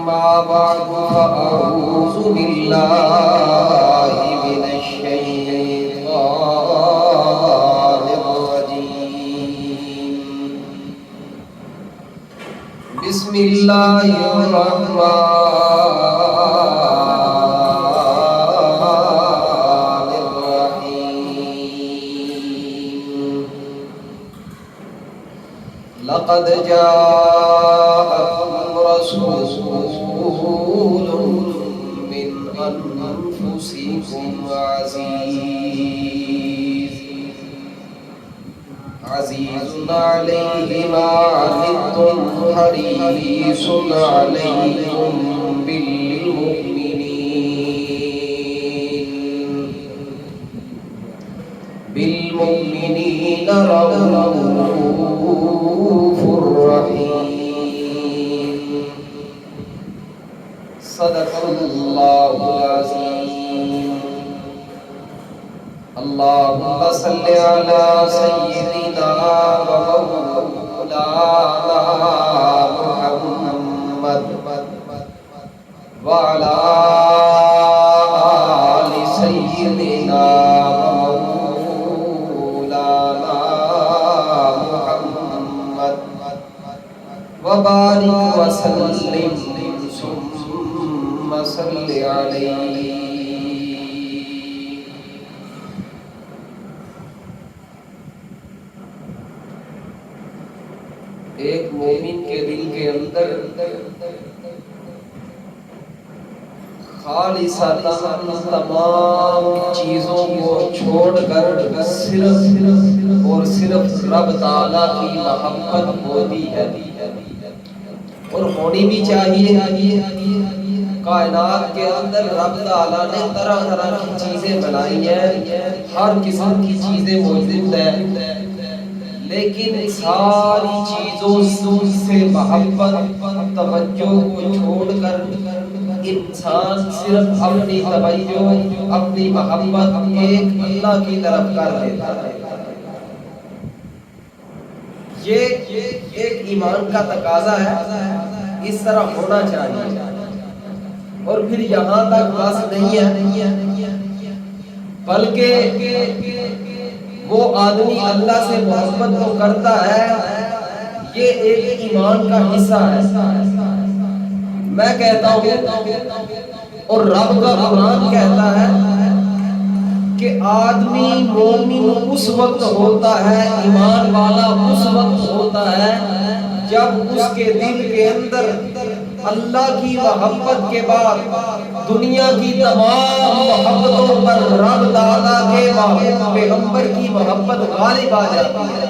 أما بعد فأعوذ بالله من الشيطان الرجيم بسم الله الرحمن الرحيم لقد جاءكم رسول من أنفسكم عزيز عليه ما عنتم حريص عليكم بالمؤمنين رؤوف رحيم صدق الله العظيم اللهم صل على سيدنا ومولانا محمد وعلى آل سيدنا ومولانا محمد وبارك وسلم ثم صل عليه. ایک مومن کے دل کے اندر خالصتا تمام چیزوں کو چھوڑ کر صرف اور صرف رب تعالیٰ کی محبت ہوتی ہے اور ہونی بھی چاہیے. کائنات کے اندر رب تعالیٰ نے طرح طرح کی چیزیں بنائی ہیں، ہر قسم کی چیزیں موجود ہیں، لیکن ساری چیزوں سے محبت توجہ کو چھوڑ کر انسان صرف اپنی توجہ اپنی محبت ایک اللہ کی طرف کر دیتا ہے. یہ ایک ایمان کا تقاضا ہے، اس طرح ہونا چاہیے. اور پھر یہاں تک بس نہیں ہے، بلکہ وہ آدمی اللہ سے محبت تو کرتا ہے، یہ ایک ایمان کا حصہ ہے. میں کہتا ہوں اور رب کا قرآن کہتا ہے کہ آدمی مومن اس وقت ہوتا ہے، ایمان والا اس وقت ہوتا ہے جب اس کے دل کے اندر اللہ کی محبت کے بعد دنیا کی تمام محبتوں پر رب تعالیٰ کے پیغمبر کی محبت غالب آ جاتی ہے.